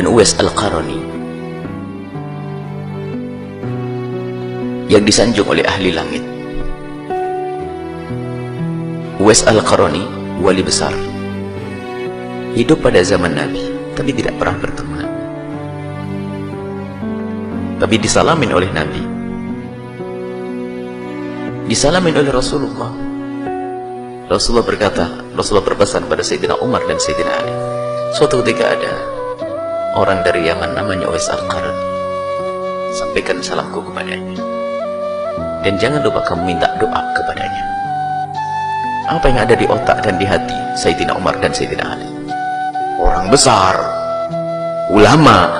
dan Uwais Al-Qarani yang disanjung oleh ahli langit. Uwais Al-Qarani wali besar, hidup pada zaman Nabi tapi tidak pernah bertemu Nabi, tapi disalamin oleh Nabi, disalamin oleh Rasulullah. Rasulullah berkata, Rasulullah berpesan pada Sayyidina Umar dan Sayyidina Ali, suatu ketika ada orang dari Yaman namanya Uwais Al-Qarani, sampaikan salamku kepadanya dan jangan lupa kamu minta doa kepadanya. Apa yang ada di otak dan di hati Sayyidina Umar dan Sayyidina Ali? Orang besar, ulama,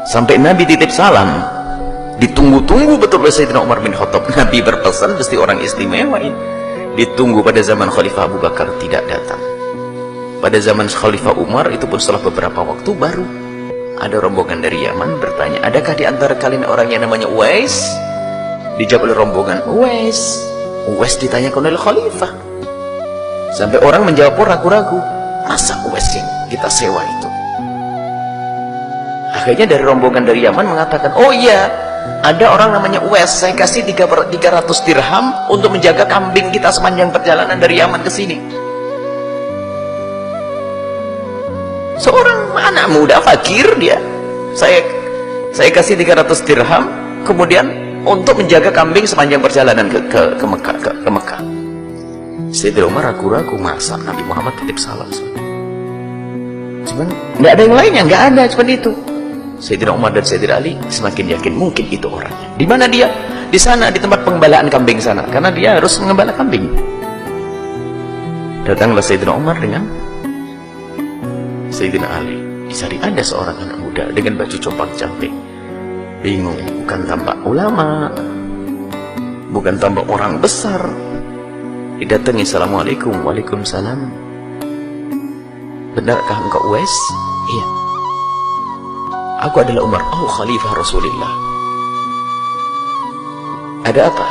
sampai Nabi titip salam, ditunggu-tunggu betul oleh Sayyidina Umar bin Khattab. Nabi berpesan mesti orang istimewa ini. Ditunggu pada zaman Khalifah Abu Bakar, tidak datang. Pada zaman Khalifah Umar itu pun setelah beberapa waktu baru ada rombongan dari Yaman bertanya, adakah di antara kalian orang yang namanya Uwais? Dijawab oleh rombongan, Uwais. Uwais ditanyakan oleh Khalifah, sampai orang menjawab ragu-ragu, masa Uwais yang kita sewa itu? Akhirnya dari rombongan dari Yaman mengatakan, oh iya, ada orang namanya Uwais, saya kasih 300 dirham untuk menjaga kambing kita sepanjang perjalanan dari Yaman ke sini. Seorang anak muda fakir dia, saya kasih 300 dirham kemudian untuk menjaga kambing sepanjang perjalanan ke Mekah. Sayyidina Umar ragu-ragu, masa Nabi Muhammad titip salam? Cuman nggak ada yang lainnya, nggak ada, cuman itu. Sayyidina Umar dan Sayyidina Ali semakin yakin mungkin itu orangnya. Di mana dia? Di sana, di tempat penggembalaan kambing sana, karena dia harus mengembala kambing. Datanglah Sayyidina Umar dengan Sayyidina Ali, dicari ada seorang anak muda dengan baju compang-camping. Bingung, bukan tampak ulama, bukan tampak orang besar. Didatangi, assalamualaikum. Waalaikumsalam. Benarkah engkau Uwais? Iya. Aku adalah Umar. Oh, Khalifah Rasulullah. Ada apa?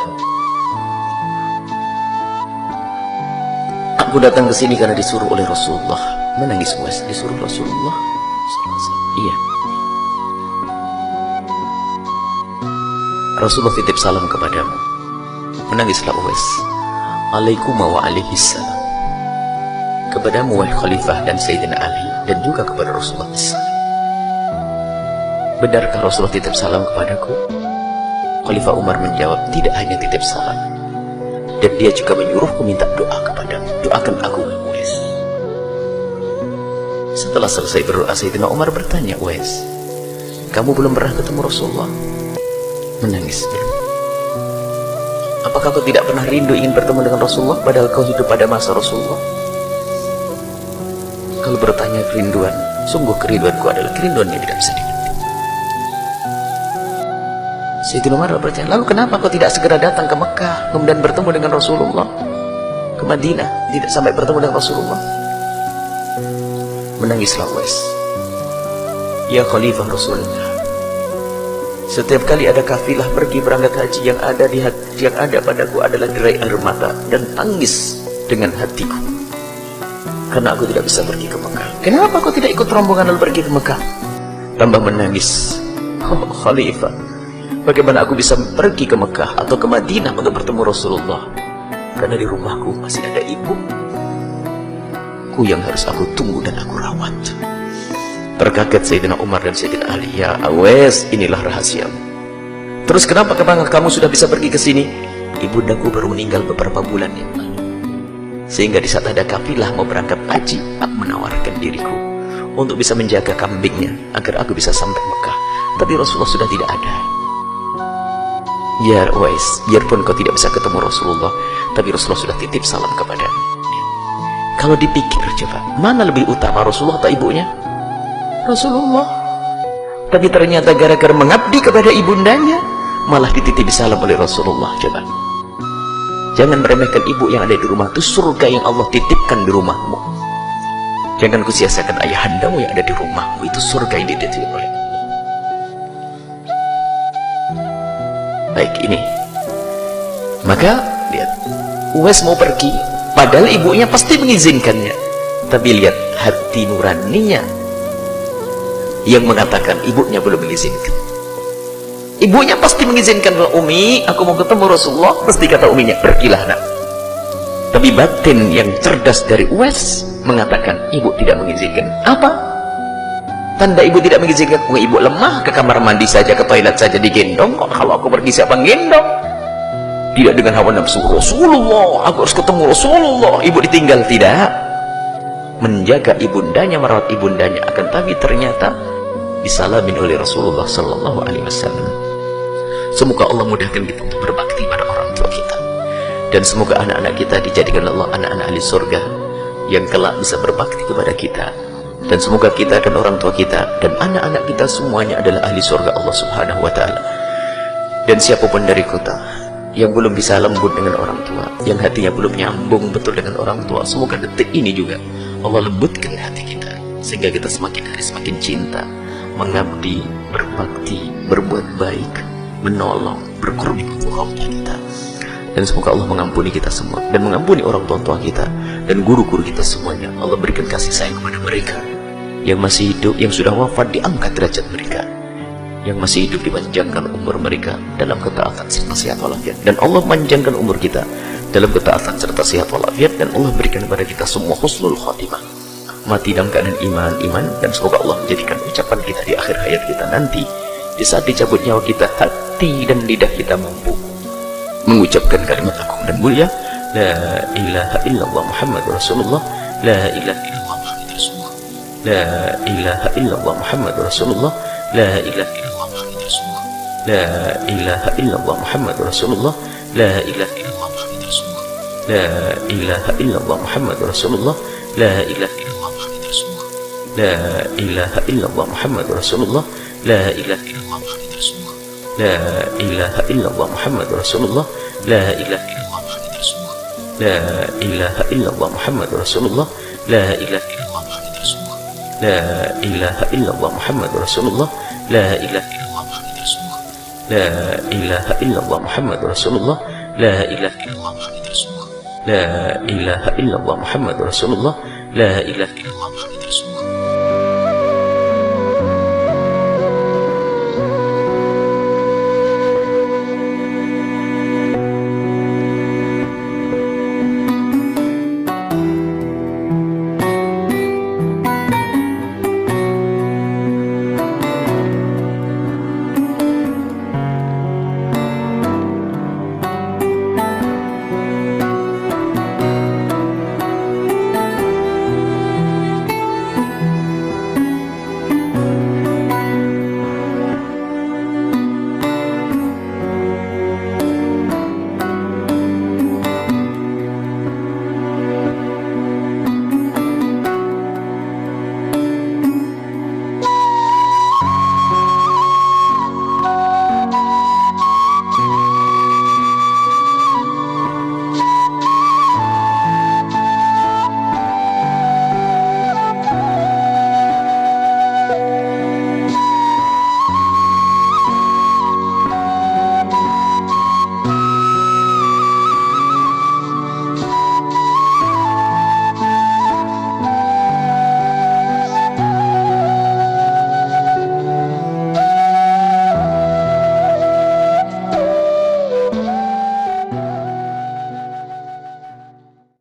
Aku datang ke sini karena disuruh oleh Rasulullah. Menangis Uwais, disuruh Rasulullah. Iya. Rasulullah titip salam kepadamu. Menangislah Uwais. Alaikum wa alaihissalam. Kepadamu wahai Khalifah dan Sayyidina Ali, dan juga kepada Rasulullah SAW. Benarkah Rasulullah titip salam kepadaku? Khalifah Umar menjawab, tidak hanya titip salam, dan dia juga menyuruhku minta doa kepadamu. Doakan aku, Uwais. Setelah selesai berdoa, Sayyidina Umar bertanya, Uwais, kamu belum pernah ketemu Rasulullah? Menangis. Apakah kau tidak pernah rindu ingin bertemu dengan Rasulullah padahal kau hidup pada masa Rasulullah? Kalau bertanya kerinduan, sungguh kerinduanku adalah kerinduan yang tidak bisa diganti. Sayyidina Umar bertanya, lalu kenapa kau tidak segera datang ke Mekah kemudian bertemu dengan Rasulullah? Ke Madinah, tidak sampai bertemu dengan Rasulullah? Menangislah Uwais. Ya Khalifah Rasulullah, setiap kali ada kafilah pergi berangkat haji, yang ada padaku adalah derai air mata dan tangis dengan hatiku, karena aku tidak bisa pergi ke Mekah. Kenapa kau tidak ikut rombongan lalu pergi ke Mekah? Tambah menangis. Oh Khalifah, bagaimana aku bisa pergi ke Mekah atau ke Madinah untuk bertemu Rasulullah? Karena di rumahku masih ada ibuku yang harus aku tunggu dan aku rawat. Terkaget Sayyidina Umar dan Sayyidina Ali. Ya Uwais, inilah rahasiamu. Terus kenapa kamu sudah bisa pergi ke sini? Ibundaku baru meninggal beberapa bulan yang lalu. Sehingga di saat ada kafilah mau berangkat haji, aku menawarkan diriku untuk bisa menjaga kambingnya agar aku bisa sampai Mekah. Tapi Rasulullah sudah tidak ada. Ya Uwais, biarpun kau tidak bisa ketemu Rasulullah, tapi Rasulullah sudah titip salam kepadamu. Kalau dipikir coba, mana lebih utama, Rasulullah atau ibunya? Rasulullah. Tapi ternyata gara-gara mengabdi kepada ibundanya, malah dititipi salam oleh Rasulullah. Coba, jangan meremehkan ibu yang ada di rumah. Itu surga yang Allah titipkan di rumahmu. Jangan kusia-siakan ayahandamu yang ada di rumahmu. Itu surga yang dititipkan oleh Allah. Baik, ini maka lihat, Uwais mau pergi padahal ibunya pasti mengizinkannya, tapi lihat hati nuraninya yang mengatakan ibunya belum mengizinkan. Ibunya pasti mengizinkan. Umi, aku mau ketemu Rasulullah. Pasti kata uminya, pergilah nak. Tapi batin yang cerdas dari Uwais mengatakan ibu tidak mengizinkan. Apa tanda ibu tidak mengizinkan? Ibu lemah, ke kamar mandi saja, ke toilet saja digendong. Kok kalau aku pergi siapa gendong? Tidak dengan hawa nafsu. Rasulullah, aku harus ketemu Rasulullah. Ibu ditinggal, tidak. Menjaga ibundanya, merawat ibundanya. Akan tapi ternyata disalamin oleh Rasulullah Sallallahu Alaihi Wasallam. Semoga Allah mudahkan kita untuk berbakti pada orang tua kita, dan semoga anak-anak kita dijadikan Allah anak-anak ahli surga yang kelak bisa berbakti kepada kita. Dan semoga kita dan orang tua kita dan anak-anak kita semuanya adalah ahli surga Allah Subhanahu wa Ta'ala. Dan siapapun dari kita yang belum bisa lembut dengan orang tua, yang hatinya belum nyambung betul dengan orang tua, semoga detik ini juga Allah lembutkan hati kita, sehingga kita semakin hari semakin cinta, mengabdi, berbakti, berbuat baik, menolong, berkorban untuk orang tua kita. Dan semoga Allah mengampuni kita semua, dan mengampuni orang tua kita dan guru-guru kita semuanya. Allah berikan kasih sayang kepada mereka yang masih hidup, yang sudah wafat diangkat derajat mereka, yang masih hidup dipanjangkan umur mereka dalam ketaatan serta sehat walafiat. Dan Allah panjangkan umur kita dalam ketaatan serta sehat walafiat, dan Allah berikan kepada kita semua husnul khotimah, mati dalam keadaan iman. Dan semoga Allah menjadikan ucapan kita di akhir hayat kita nanti, di saat dicabut nyawa kita, hati dan lidah kita mampu mengucapkan kalimat agung dan mulia, la ilaha illallah Muhammadur Rasulullah, la ilaha illallah Muhammadur Rasulullah, la ilaha illallah Muhammadur Rasulullah, la ilaha illallah Muhammadur Rasulullah, la ilaha illallah Muhammadur Rasulullah, la ilaha illallah Muhammadur Rasulullah, la ilaha illallah Muhammadur Rasulullah, la ilaha illallah Muhammadur Rasulullah, la ilaha illallah Muhammadur Rasulullah, la ilaha illallah Muhammadur Rasulullah, la ilaha illallah Muhammadur Rasulullah, la ilaha illallah Muhammadur Rasulullah, la ilaha illallah Muhammadur Rasulullah, la ilaha illallah Muhammadur Rasulullah, la ilaha illallah Muhammadur Rasulullah, la ilaha illallah Muhammadur Rasulullah, la ilaha illallah Muhammadur Rasulullah, la ilaha illallah Muhammadur Rasulullah, la ilaha illallah Muhammadur Rasulullah, la ilaha illallah Muhammadur Rasulullah.